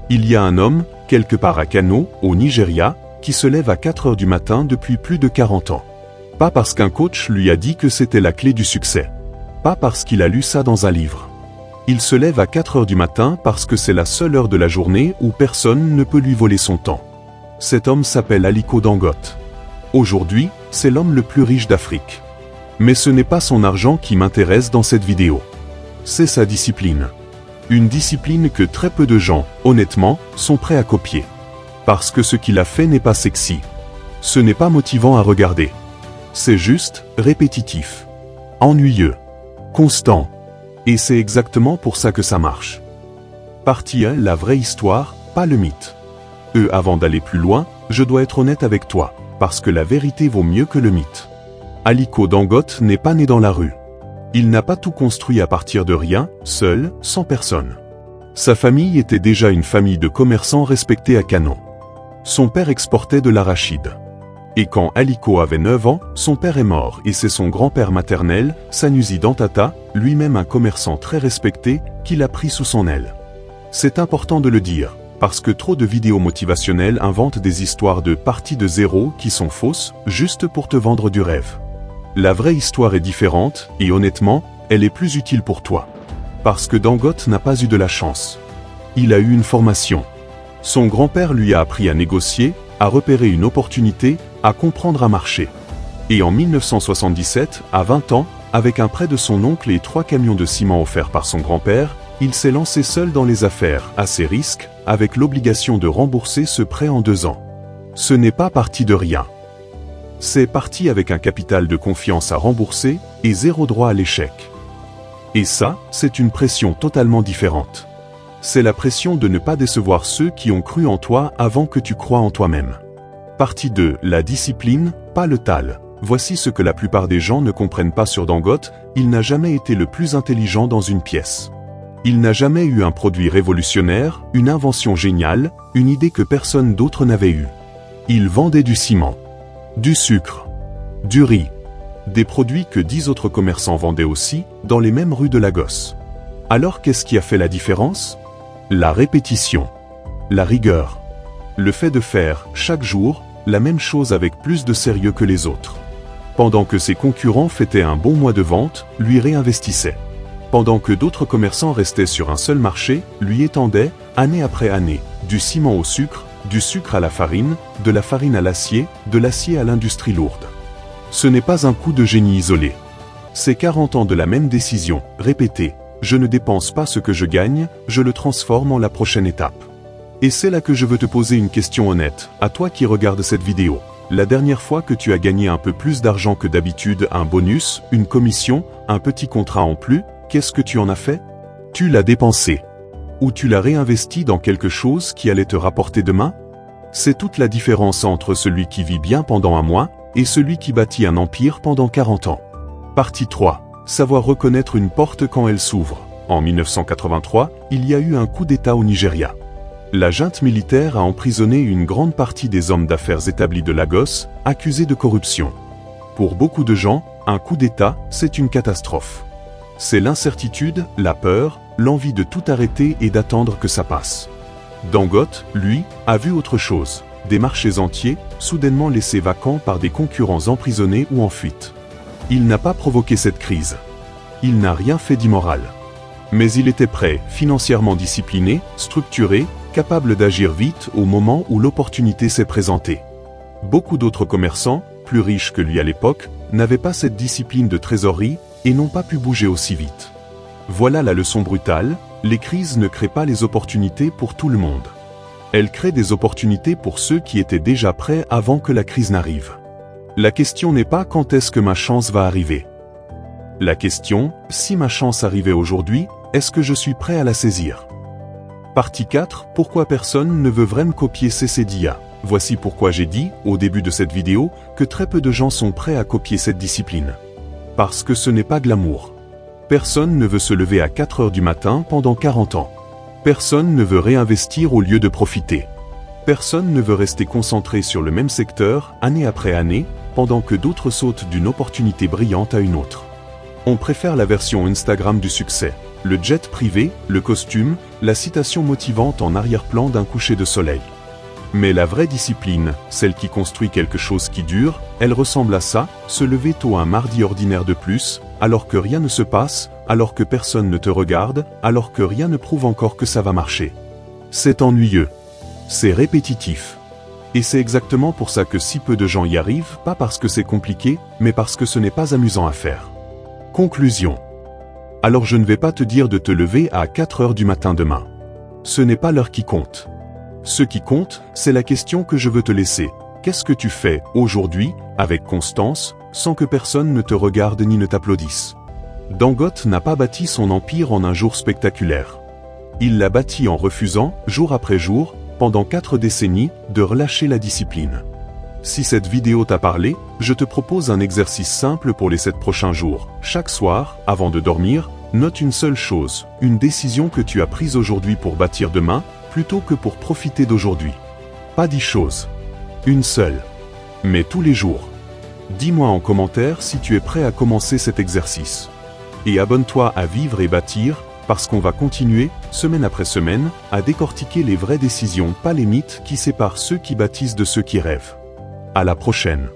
Il y a un homme, quelque part à Kano, au Nigeria, qui se lève à 4 heures du matin depuis plus de 40 ans. Pas parce qu'un coach lui a dit que c'était la clé du succès. Pas parce qu'il a lu ça dans un livre. Il se lève à 4 heures du matin parce que c'est la seule heure de la journée où personne ne peut lui voler son temps. Cet homme s'appelle Aliko Dangote. Aujourd'hui, c'est l'homme le plus riche d'Afrique. Mais ce n'est pas son argent qui m'intéresse dans cette vidéo. C'est sa discipline. Une discipline que très peu de gens, honnêtement, sont prêts à copier. Parce que ce qu'il a fait n'est pas sexy. Ce n'est pas motivant à regarder. C'est juste, répétitif. Ennuyeux. Constant. Et c'est exactement pour ça que ça marche. Partie 1, la vraie histoire, pas le mythe. Avant d'aller plus loin, je dois être honnête avec toi, parce que la vérité vaut mieux que le mythe. Aliko Dangote n'est pas né dans la rue. Il n'a pas tout construit à partir de rien, seul, sans personne. Sa famille était déjà une famille de commerçants respectés à Kano. Son père exportait de l'arachide. Et quand Aliko avait 9 ans, son père est mort et c'est son grand-père maternel, Sanusi Dantata, lui-même un commerçant très respecté, qui l'a pris sous son aile. C'est important de le dire, parce que trop de vidéos motivationnelles inventent des histoires de parties de zéro qui sont fausses, juste pour te vendre du rêve. La vraie histoire est différente, et honnêtement, elle est plus utile pour toi. Parce que Dangote n'a pas eu de la chance. Il a eu une formation. Son grand-père lui a appris à négocier, à repérer une opportunité, à comprendre un marché. Et en 1977, à 20 ans, avec un prêt de son oncle et 3 camions de ciment offerts par son grand-père, il s'est lancé seul dans les affaires, à ses risques, avec l'obligation de rembourser ce prêt en 2 ans. Ce n'est pas parti de rien. C'est parti avec un capital de confiance à rembourser et 0 droit à l'échec. Et ça, c'est une pression totalement différente. C'est la pression de ne pas décevoir ceux qui ont cru en toi avant que tu crois en toi-même. Partie 2, la discipline, pas le tal. Voici ce que la plupart des gens ne comprennent pas sur Dangote, il n'a jamais été le plus intelligent dans une pièce. Il n'a jamais eu un produit révolutionnaire, une invention géniale, une idée que personne d'autre n'avait eue. Il vendait du ciment, du sucre, du riz, des produits que 10 autres commerçants vendaient aussi, dans les mêmes rues de Lagos. Alors qu'est-ce qui a fait la différence? La répétition, la rigueur, le fait de faire, chaque jour, la même chose avec plus de sérieux que les autres. Pendant que ses concurrents fêtaient un bon mois de vente, lui réinvestissait. Pendant que d'autres commerçants restaient sur un seul marché, lui étendaient, année après année, du ciment au sucre, du sucre à la farine, de la farine à l'acier, de l'acier à l'industrie lourde. Ce n'est pas un coup de génie isolé. C'est 40 ans de la même décision, répétée. Je ne dépense pas ce que je gagne, je le transforme en la prochaine étape. Et c'est là que je veux te poser une question honnête, à toi qui regardes cette vidéo. La dernière fois que tu as gagné un peu plus d'argent que d'habitude, un bonus, une commission, un petit contrat en plus, qu'est-ce que tu en as fait? Tu l'as dépensé. Ou tu l'as réinvesti dans quelque chose qui allait te rapporter demain? C'est toute la différence entre celui qui vit bien pendant un mois et celui qui bâtit un empire pendant 40 ans. Partie 3. Savoir reconnaître une porte quand elle s'ouvre. En 1983, il y a eu un coup d'État au Nigeria. La junte militaire a emprisonné une grande partie des hommes d'affaires établis de Lagos, accusés de corruption. Pour beaucoup de gens, un coup d'État, c'est une catastrophe. C'est l'incertitude, la peur, l'envie de tout arrêter et d'attendre que ça passe. Dangote, lui, a vu autre chose. Des marchés entiers, soudainement laissés vacants par des concurrents emprisonnés ou en fuite. Il n'a pas provoqué cette crise. Il n'a rien fait d'immoral. Mais il était prêt, financièrement discipliné, structuré, capable d'agir vite au moment où l'opportunité s'est présentée. Beaucoup d'autres commerçants, plus riches que lui à l'époque, n'avaient pas cette discipline de trésorerie et n'ont pas pu bouger aussi vite. Voilà la leçon brutale, les crises ne créent pas les opportunités pour tout le monde. Elles créent des opportunités pour ceux qui étaient déjà prêts avant que la crise n'arrive. La question n'est pas quand est-ce que ma chance va arriver. La question, si ma chance arrivait aujourd'hui, est-ce que je suis prêt à la saisir? Partie 4, pourquoi personne ne veut vraiment copier CCDIA? Voici pourquoi j'ai dit, au début de cette vidéo, que très peu de gens sont prêts à copier cette discipline. Parce que ce n'est pas glamour. Personne ne veut se lever à 4 heures du matin pendant 40 ans. Personne ne veut réinvestir au lieu de profiter. Personne ne veut rester concentré sur le même secteur, année après année, pendant que d'autres sautent d'une opportunité brillante à une autre. On préfère la version Instagram du succès. Le jet privé, le costume, la citation motivante en arrière-plan d'un coucher de soleil. Mais la vraie discipline, celle qui construit quelque chose qui dure, elle ressemble à ça, se lever tôt un mardi ordinaire de plus, alors que rien ne se passe, alors que personne ne te regarde, alors que rien ne prouve encore que ça va marcher. C'est ennuyeux. C'est répétitif. Et c'est exactement pour ça que si peu de gens y arrivent, pas parce que c'est compliqué, mais parce que ce n'est pas amusant à faire. Conclusion. Alors je ne vais pas te dire de te lever à 4 heures du matin demain. Ce n'est pas l'heure qui compte. Ce qui compte, c'est la question que je veux te laisser. Qu'est-ce que tu fais, aujourd'hui, avec constance, sans que personne ne te regarde ni ne t'applaudisse? Dangote n'a pas bâti son empire en un jour spectaculaire. Il l'a bâti en refusant, jour après jour, pendant 4 décennies, de relâcher la discipline. Si cette vidéo t'a parlé, je te propose un exercice simple pour les 7 prochains jours. Chaque soir, avant de dormir, note une seule chose, une décision que tu as prise aujourd'hui pour bâtir demain, plutôt que pour profiter d'aujourd'hui. Pas 10 choses. Une seule. Mais tous les jours. Dis-moi en commentaire si tu es prêt à commencer cet exercice. Et abonne-toi à Vivre et Bâtir, parce qu'on va continuer, semaine après semaine, à décortiquer les vraies décisions, pas les mythes qui séparent ceux qui bâtissent de ceux qui rêvent. À la prochaine.